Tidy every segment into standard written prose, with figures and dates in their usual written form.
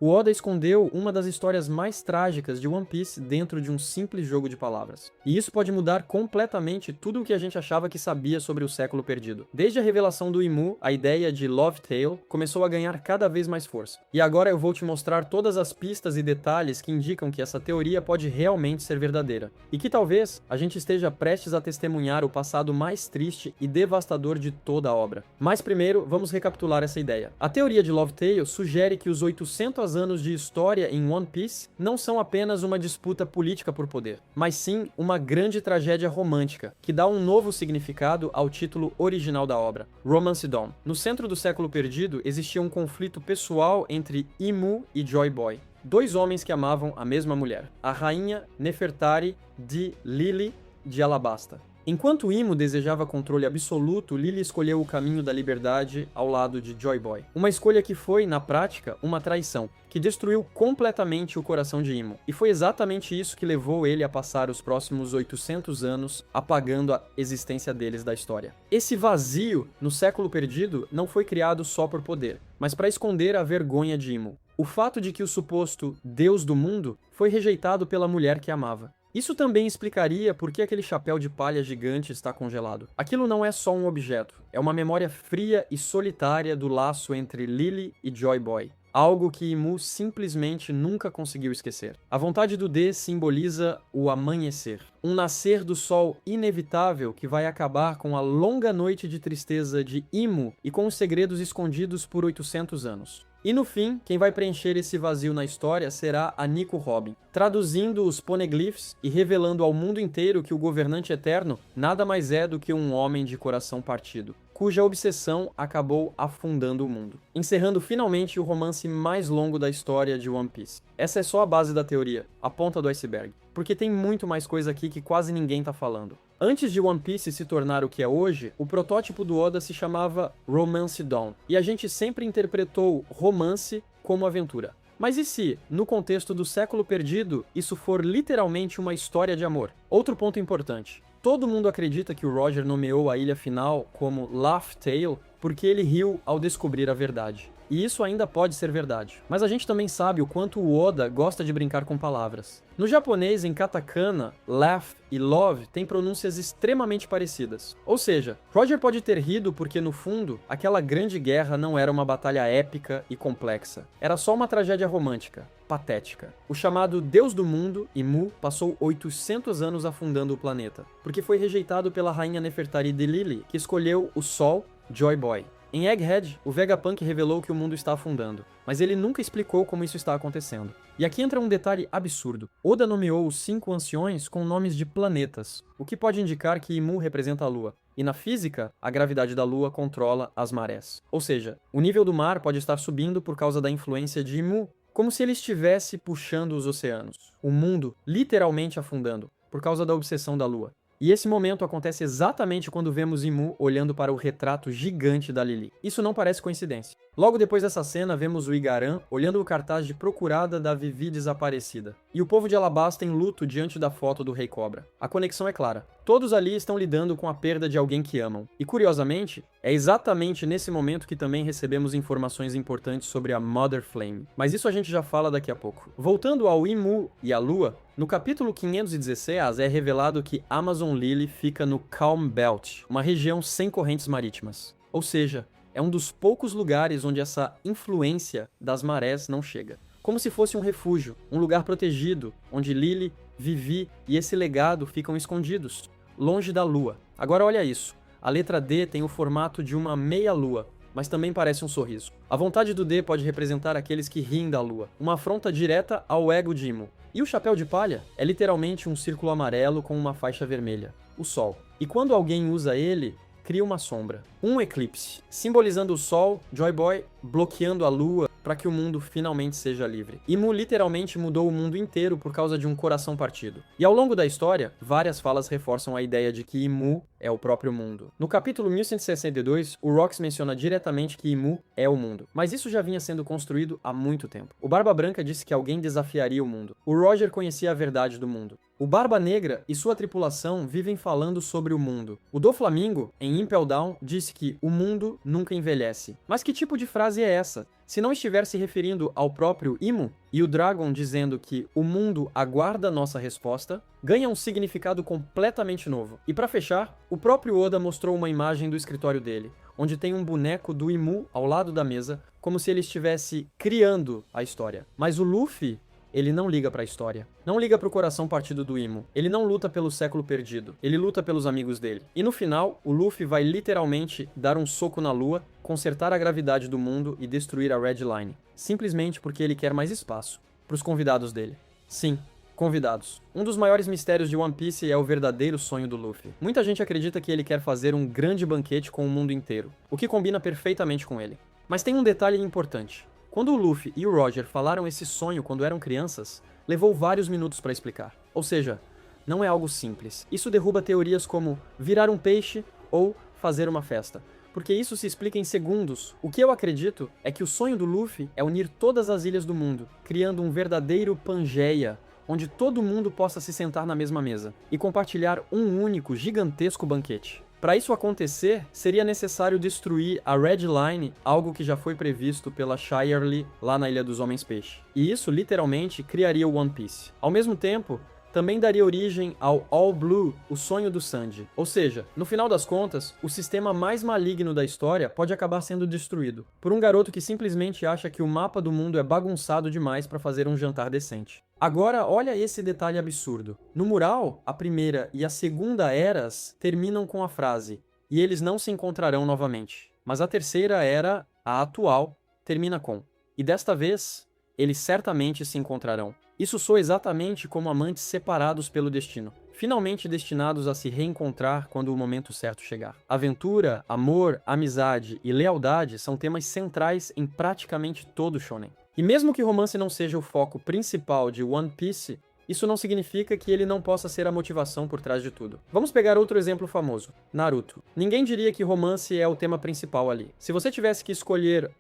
O Oda escondeu uma das histórias mais trágicas de One Piece dentro de um simples jogo de palavras. E isso pode mudar completamente tudo o que a gente achava que sabia sobre o século perdido. Desde a revelação do Imu, a ideia de Love Tale começou a ganhar cada vez mais força. E agora eu vou te mostrar todas as pistas e detalhes que indicam que essa teoria pode realmente ser verdadeira. E que talvez a gente esteja prestes a testemunhar o passado mais triste e devastador de toda a obra. Mas primeiro, vamos recapitular essa ideia. A teoria de Love Tale sugere que os 800 anos de história em One Piece não são apenas uma disputa política por poder, mas sim uma grande tragédia romântica, que dá um novo significado ao título original da obra, Romance Dawn. No centro do século perdido existia um conflito pessoal entre Imu e Joy Boy, dois homens que amavam a mesma mulher, a rainha Nefertari de Lily de Alabasta. Enquanto Imo desejava controle absoluto, Lily escolheu o caminho da liberdade ao lado de Joy Boy. Uma escolha que foi, na prática, uma traição, que destruiu completamente o coração de Imo. E foi exatamente isso que levou ele a passar os próximos 800 anos apagando a existência deles da história. Esse vazio no século perdido não foi criado só por poder, mas para esconder a vergonha de Imo. O fato de que o suposto Deus do mundo foi rejeitado pela mulher que amava. Isso também explicaria por que aquele chapéu de palha gigante está congelado. Aquilo não é só um objeto, é uma memória fria e solitária do laço entre Lily e Joy Boy. Algo que Imu simplesmente nunca conseguiu esquecer. A vontade do D simboliza o amanhecer. Um nascer do sol inevitável que vai acabar com a longa noite de tristeza de Imu e com os segredos escondidos por 800 anos. E no fim, quem vai preencher esse vazio na história será a Nico Robin, traduzindo os poneglyphs e revelando ao mundo inteiro que o governante eterno nada mais é do que um homem de coração partido, cuja obsessão acabou afundando o mundo, encerrando finalmente o romance mais longo da história de One Piece. Essa é só a base da teoria, a ponta do iceberg, porque tem muito mais coisa aqui que quase ninguém tá falando. Antes de One Piece se tornar o que é hoje, o protótipo do Oda se chamava Romance Dawn, e a gente sempre interpretou romance como aventura. Mas e se, no contexto do século perdido, isso for literalmente uma história de amor? Outro ponto importante. Todo mundo acredita que o Roger nomeou a ilha final como Laugh Tale porque ele riu ao descobrir a verdade. E isso ainda pode ser verdade. Mas a gente também sabe o quanto o Oda gosta de brincar com palavras. No japonês, em katakana, laugh e love têm pronúncias extremamente parecidas. Ou seja, Roger pode ter rido porque, no fundo, aquela grande guerra não era uma batalha épica e complexa. Era só uma tragédia romântica, patética. O chamado Deus do Mundo, Imu, passou 800 anos afundando o planeta, porque foi rejeitado pela rainha Nefertari de Lily, que escolheu o Sol, Joy Boy. Em Egghead, o Vegapunk revelou que o mundo está afundando, mas ele nunca explicou como isso está acontecendo. E aqui entra um detalhe absurdo. Oda nomeou os 5 anciões com nomes de planetas, o que pode indicar que Imu representa a Lua. E na física, a gravidade da Lua controla as marés. Ou seja, o nível do mar pode estar subindo por causa da influência de Imu, como se ele estivesse puxando os oceanos. O mundo literalmente afundando, por causa da obsessão da Lua. E esse momento acontece exatamente quando vemos Imu olhando para o retrato gigante da Lily. Isso não parece coincidência. Logo depois dessa cena, vemos o Igaran olhando o cartaz de procurada da Vivi desaparecida. E o povo de Alabasta em luto diante da foto do Rei Cobra. A conexão é clara. Todos ali estão lidando com a perda de alguém que amam. E curiosamente, é exatamente nesse momento que também recebemos informações importantes sobre a Mother Flame. Mas isso a gente já fala daqui a pouco. Voltando ao Imu e à Lua, no capítulo 516 é revelado que Amazon Lily fica no Calm Belt, uma região sem correntes marítimas. Ou seja, é um dos poucos lugares onde essa influência das marés não chega. Como se fosse um refúgio, um lugar protegido, onde Lily, Vivi e esse legado ficam escondidos, longe da Lua. Agora olha isso, a letra D tem o formato de uma meia-lua, mas também parece um sorriso. A vontade do D pode representar aqueles que riem da Lua, uma afronta direta ao ego de Imu. E o chapéu de palha é literalmente um círculo amarelo com uma faixa vermelha, o Sol. E quando alguém usa ele, cria uma sombra, um eclipse, simbolizando o Sol, Joy Boy bloqueando a Lua para que o mundo finalmente seja livre. Imu literalmente mudou o mundo inteiro por causa de um coração partido. E ao longo da história, várias falas reforçam a ideia de que Imu é o próprio mundo. No capítulo 1162, o Rox menciona diretamente que Imu é o mundo, mas isso já vinha sendo construído há muito tempo. O Barba Branca disse que alguém desafiaria o mundo. O Roger conhecia a verdade do mundo. O Barba Negra e sua tripulação vivem falando sobre o mundo. O Doflamingo, em Impel Down, disse que o mundo nunca envelhece. Mas que tipo de frase é essa? Se não estiver se referindo ao próprio Imu, e o Dragon dizendo que o mundo aguarda nossa resposta, ganha um significado completamente novo. E para fechar, o próprio Oda mostrou uma imagem do escritório dele, onde tem um boneco do Imu ao lado da mesa, como se ele estivesse criando a história. Mas o Luffy, ele não liga pra história. Não liga pro coração partido do Imu. Ele não luta pelo século perdido. Ele luta pelos amigos dele. E no final, o Luffy vai literalmente dar um soco na lua, consertar a gravidade do mundo e destruir a Red Line. Simplesmente porque ele quer mais espaço pros convidados dele. Sim, convidados. Um dos maiores mistérios de One Piece é o verdadeiro sonho do Luffy. Muita gente acredita que ele quer fazer um grande banquete com o mundo inteiro, o que combina perfeitamente com ele. Mas tem um detalhe importante. Quando o Luffy e o Roger falaram esse sonho quando eram crianças, levou vários minutos para explicar. Ou seja, não é algo simples. Isso derruba teorias como virar um peixe ou fazer uma festa, porque isso se explica em segundos. O que eu acredito é que o sonho do Luffy é unir todas as ilhas do mundo, criando um verdadeiro Pangeia, onde todo mundo possa se sentar na mesma mesa e compartilhar um único gigantesco banquete. Para isso acontecer, seria necessário destruir a Red Line, algo que já foi previsto pela Shirley lá na Ilha dos Homens-Peixe. E isso, literalmente, criaria o One Piece. Ao mesmo tempo, também daria origem ao All Blue, o sonho do Sanji. Ou seja, no final das contas, o sistema mais maligno da história pode acabar sendo destruído por um garoto que simplesmente acha que o mapa do mundo é bagunçado demais para fazer um jantar decente. Agora, olha esse detalhe absurdo. No mural, a primeira e a segunda eras terminam com a frase "e eles não se encontrarão novamente". Mas a terceira era, a atual, termina com "e desta vez, eles certamente se encontrarão". Isso soa exatamente como amantes separados pelo destino, finalmente destinados a se reencontrar quando o momento certo chegar. Aventura, amor, amizade e lealdade são temas centrais em praticamente todo o shonen. E mesmo que romance não seja o foco principal de One Piece, isso não significa que ele não possa ser a motivação por trás de tudo. Vamos pegar outro exemplo famoso, Naruto. Ninguém diria que romance é o tema principal ali. Se você tivesse que escolher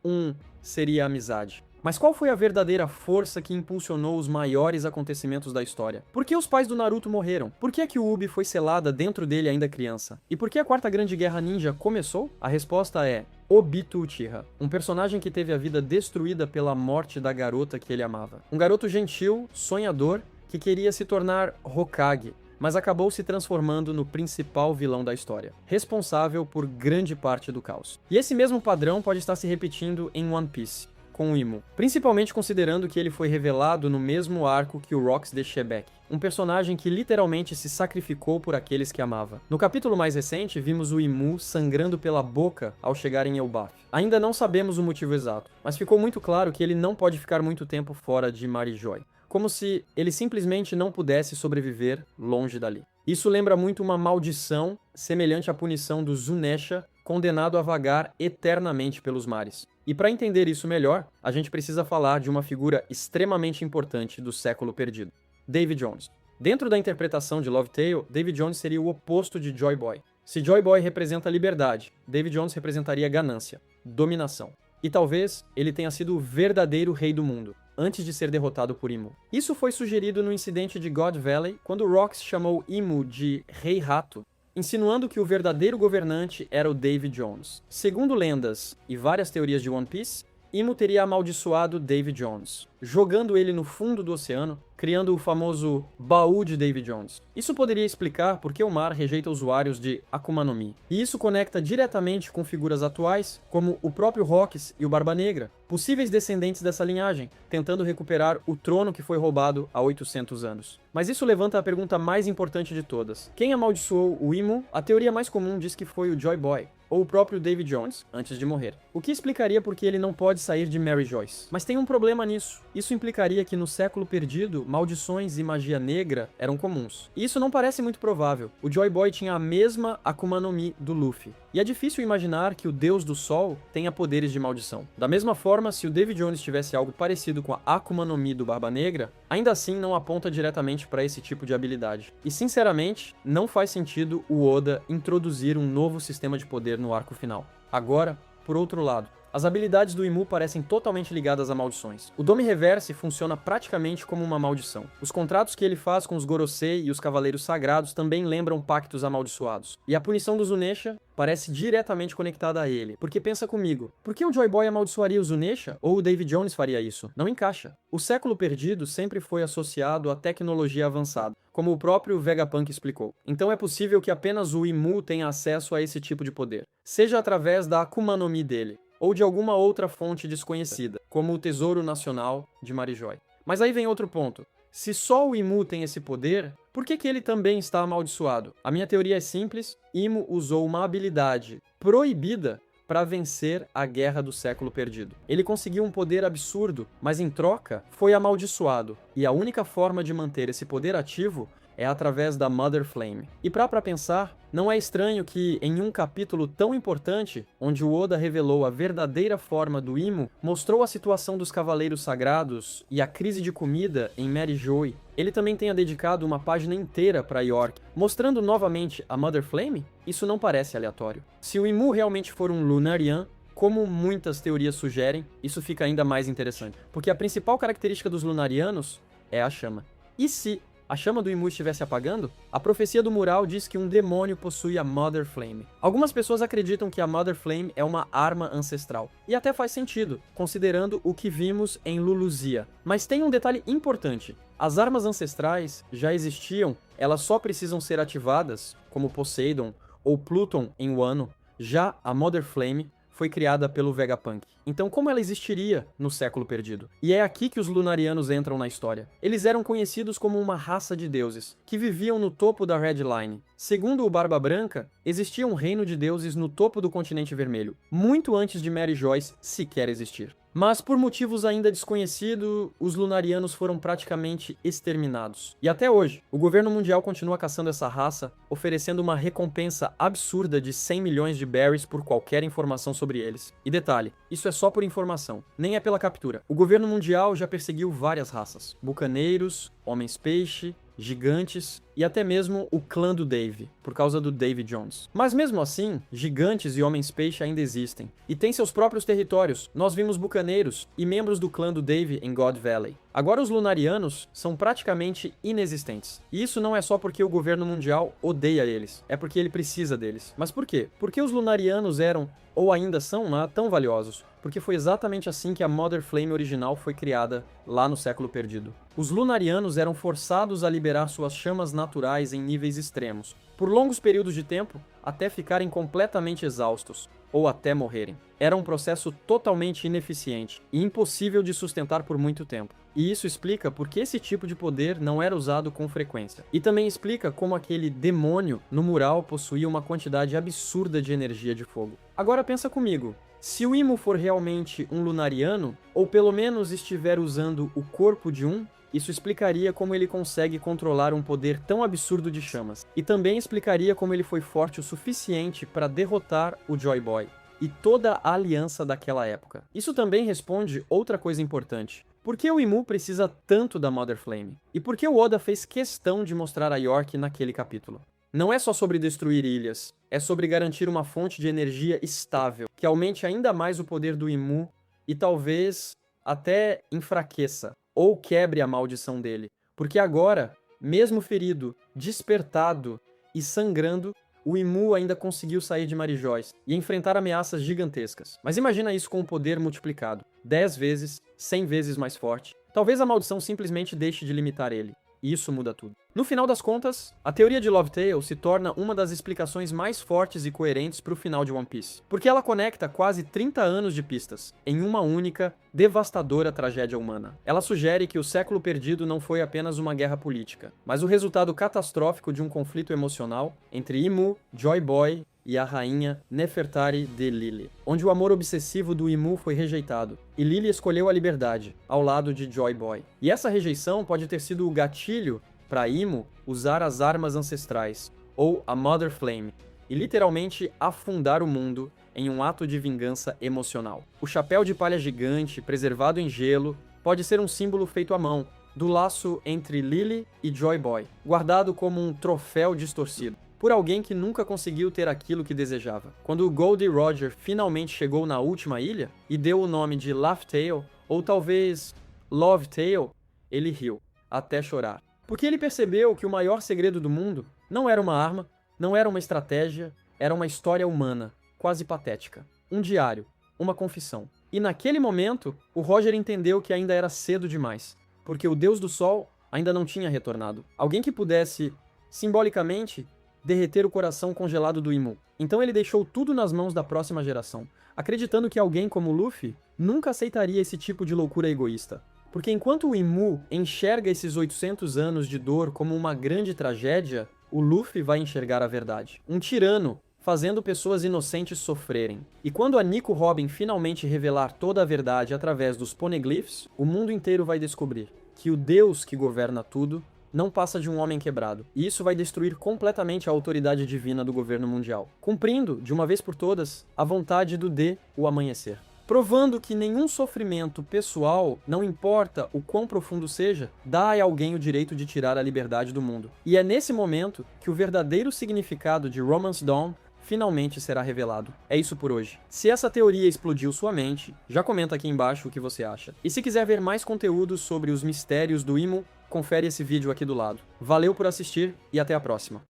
seria a amizade. Mas qual foi a verdadeira força que impulsionou os maiores acontecimentos da história? Por que os pais do Naruto morreram? Por que a Kyuubi foi selada dentro dele ainda criança? E por que a Quarta Grande Guerra Ninja começou? A resposta é Obito Uchiha, um personagem que teve a vida destruída pela morte da garota que ele amava. Um garoto gentil, sonhador, que queria se tornar Hokage, mas acabou se transformando no principal vilão da história, responsável por grande parte do caos. E esse mesmo padrão pode estar se repetindo em One Piece, com o Imu, principalmente considerando que ele foi revelado no mesmo arco que o Rocks de Shebeck, um personagem que literalmente se sacrificou por aqueles que amava. No capítulo mais recente, vimos o Imu sangrando pela boca ao chegar em Elbaf. Ainda não sabemos o motivo exato, mas ficou muito claro que ele não pode ficar muito tempo fora de Marijoy, como se ele simplesmente não pudesse sobreviver longe dali. Isso lembra muito uma maldição semelhante à punição do Zunesha, condenado a vagar eternamente pelos mares. E para entender isso melhor, a gente precisa falar de uma figura extremamente importante do século perdido, Davy Jones. Dentro da interpretação de Love Tale, Davy Jones seria o oposto de Joy Boy. Se Joy Boy representa liberdade, Davy Jones representaria ganância, dominação. E talvez ele tenha sido o verdadeiro rei do mundo, antes de ser derrotado por Imu. Isso foi sugerido no incidente de God Valley, quando Rocks chamou Imu de Rei Rato, insinuando que o verdadeiro governante era o Davy Jones. Segundo lendas e várias teorias de One Piece, Imu teria amaldiçoado Davy Jones, jogando ele no fundo do oceano, criando o famoso baú de Davy Jones. Isso poderia explicar por que o mar rejeita usuários de Akuma no Mi. E isso conecta diretamente com figuras atuais, como o próprio Rocks e o Barba Negra, possíveis descendentes dessa linhagem, tentando recuperar o trono que foi roubado há 800 anos. Mas isso levanta a pergunta mais importante de todas. Quem amaldiçoou o Imu? A teoria mais comum diz que foi o Joy Boy, ou o próprio Davy Jones, antes de morrer. O que explicaria por que ele não pode sair de Mary Joyce. Mas tem um problema nisso. Isso implicaria que no século perdido, maldições e magia negra eram comuns. E isso não parece muito provável. O Joy Boy tinha a mesma Akuma no Mi do Luffy. E é difícil imaginar que o Deus do Sol tenha poderes de maldição. Da mesma forma, se o Davy Jones tivesse algo parecido com a Akuma no Mi do Barba Negra, ainda assim não aponta diretamente para esse tipo de habilidade. E sinceramente, não faz sentido o Oda introduzir um novo sistema de poder no arco final. Agora, por outro lado, As habilidades do Imu parecem totalmente ligadas a maldições. O Dome Reverse funciona praticamente como uma maldição. Os contratos que ele faz com os Gorosei e os Cavaleiros Sagrados também lembram pactos amaldiçoados. E a punição do Zunesha parece diretamente conectada a ele. Porque pensa comigo, por que o Joy Boy amaldiçoaria o Zunesha? Ou o Davy Jones faria isso? Não encaixa. O século perdido sempre foi associado à tecnologia avançada, como o próprio Vegapunk explicou. Então é possível que apenas o Imu tenha acesso a esse tipo de poder, seja através da Akuma no Mi dele, ou de alguma outra fonte desconhecida, como o Tesouro Nacional de Marijoy. Mas aí vem outro ponto. Se só o Imu tem esse poder, por que ele também está amaldiçoado? A minha teoria é simples: Imu usou uma habilidade proibida para vencer a Guerra do Século Perdido. Ele conseguiu um poder absurdo, mas em troca foi amaldiçoado, e a única forma de manter esse poder ativo é através da Mother Flame. E pra pensar, não é estranho que, em um capítulo tão importante, onde o Oda revelou a verdadeira forma do Imu, mostrou a situação dos Cavaleiros Sagrados e a crise de comida em Marijoy, ele também tenha dedicado uma página inteira para York, mostrando novamente a Mother Flame? Isso não parece aleatório. Se o Imu realmente for um Lunarian, como muitas teorias sugerem, isso fica ainda mais interessante, porque a principal característica dos Lunarianos é a chama. E se a chama do Imu estivesse apagando? A profecia do mural diz que um demônio possui a Mother Flame. Algumas pessoas acreditam que a Mother Flame é uma arma ancestral. E até faz sentido, considerando o que vimos em Luluzia. Mas tem um detalhe importante. As armas ancestrais já existiam, elas só precisam ser ativadas, como Poseidon ou Pluton em Wano. Já a Mother Flame foi criada pelo Vegapunk. Então como ela existiria no século perdido? E é aqui que os Lunarianos entram na história. Eles eram conhecidos como uma raça de deuses, que viviam no topo da Red Line. Segundo o Barba Branca, existia um reino de deuses no topo do continente vermelho, muito antes de Marijoy sequer existir. Mas por motivos ainda desconhecidos, os Lunarianos foram praticamente exterminados. E até hoje, o governo mundial continua caçando essa raça, oferecendo uma recompensa absurda de 100 milhões de berries por qualquer informação sobre eles. E detalhe, isso é só por informação, nem é pela captura. O governo mundial já perseguiu várias raças: bucaneiros, homens-peixe, gigantes e até mesmo o clã do Davy, por causa do Davy Jones. Mas mesmo assim, gigantes e homens-peixe ainda existem, e têm seus próprios territórios. Nós vimos bucaneiros e membros do clã do Davy em God Valley. Agora os Lunarianos são praticamente inexistentes. E isso não é só porque o governo mundial odeia eles, é porque ele precisa deles. Mas por quê? Porque os Lunarianos eram, ou ainda são, tão valiosos? Porque foi exatamente assim que a Mother Flame original foi criada lá no século perdido. Os Lunarianos eram forçados a liberar suas chamas naturais em níveis extremos, por longos períodos de tempo, até ficarem completamente exaustos, ou até morrerem. Era um processo totalmente ineficiente e impossível de sustentar por muito tempo. E isso explica por que esse tipo de poder não era usado com frequência. E também explica como aquele demônio no mural possuía uma quantidade absurda de energia de fogo. Agora pensa comigo. Se o Imu for realmente um Lunariano, ou pelo menos estiver usando o corpo de um, isso explicaria como ele consegue controlar um poder tão absurdo de chamas. E também explicaria como ele foi forte o suficiente para derrotar o Joy Boy e toda a aliança daquela época. Isso também responde outra coisa importante. Por que o Imu precisa tanto da Mother Flame? E por que o Oda fez questão de mostrar a York naquele capítulo? Não é só sobre destruir ilhas, é sobre garantir uma fonte de energia estável, que aumente ainda mais o poder do Imu e talvez até enfraqueça ou quebre a maldição dele. Porque agora, mesmo ferido, despertado e sangrando, o Imu ainda conseguiu sair de Marijoy e enfrentar ameaças gigantescas. Mas imagina isso com o poder multiplicado, 10 vezes, 100 vezes mais forte. Talvez a maldição simplesmente deixe de limitar ele. E isso muda tudo. No final das contas, a teoria de Love Tale se torna uma das explicações mais fortes e coerentes para o final de One Piece, porque ela conecta quase 30 anos de pistas em uma única, devastadora tragédia humana. Ela sugere que o século perdido não foi apenas uma guerra política, mas o resultado catastrófico de um conflito emocional entre Imu, Joy Boy e a rainha Nefertari de Lily, onde o amor obsessivo do Imu foi rejeitado, e Lily escolheu a liberdade, ao lado de Joy Boy. E essa rejeição pode ter sido o gatilho para Imu usar as armas ancestrais, ou a Mother Flame, e literalmente afundar o mundo em um ato de vingança emocional. O chapéu de palha gigante, preservado em gelo, pode ser um símbolo feito à mão, do laço entre Lily e Joy Boy, guardado como um troféu distorcido. por alguém que nunca conseguiu ter aquilo que desejava. Quando o Goldie Roger finalmente chegou na última ilha e deu o nome de Laugh Tale, ou talvez Love Tale, ele riu, até chorar. Porque ele percebeu que o maior segredo do mundo não era uma arma, não era uma estratégia, era uma história humana, quase patética. Um diário, uma confissão. E naquele momento, o Roger entendeu que ainda era cedo demais, porque o Deus do Sol ainda não tinha retornado. Alguém que pudesse, simbolicamente, derreter o coração congelado do Imu. Então ele deixou tudo nas mãos da próxima geração, acreditando que alguém como Luffy nunca aceitaria esse tipo de loucura egoísta. Porque enquanto o Imu enxerga esses 800 anos de dor como uma grande tragédia, o Luffy vai enxergar a verdade. Um tirano fazendo pessoas inocentes sofrerem. E quando a Nico Robin finalmente revelar toda a verdade através dos Poneglyphs, o mundo inteiro vai descobrir que o Deus que governa tudo não passa de um homem quebrado, e isso vai destruir completamente a autoridade divina do governo mundial, cumprindo, de uma vez por todas, a vontade do o amanhecer. Provando que nenhum sofrimento pessoal, não importa o quão profundo seja, dá a alguém o direito de tirar a liberdade do mundo. E é nesse momento que o verdadeiro significado de Romance Dawn finalmente será revelado. É isso por hoje. Se essa teoria explodiu sua mente, já comenta aqui embaixo o que você acha. E se quiser ver mais conteúdos sobre os mistérios do Imu, confere esse vídeo aqui do lado. Valeu por assistir e até a próxima.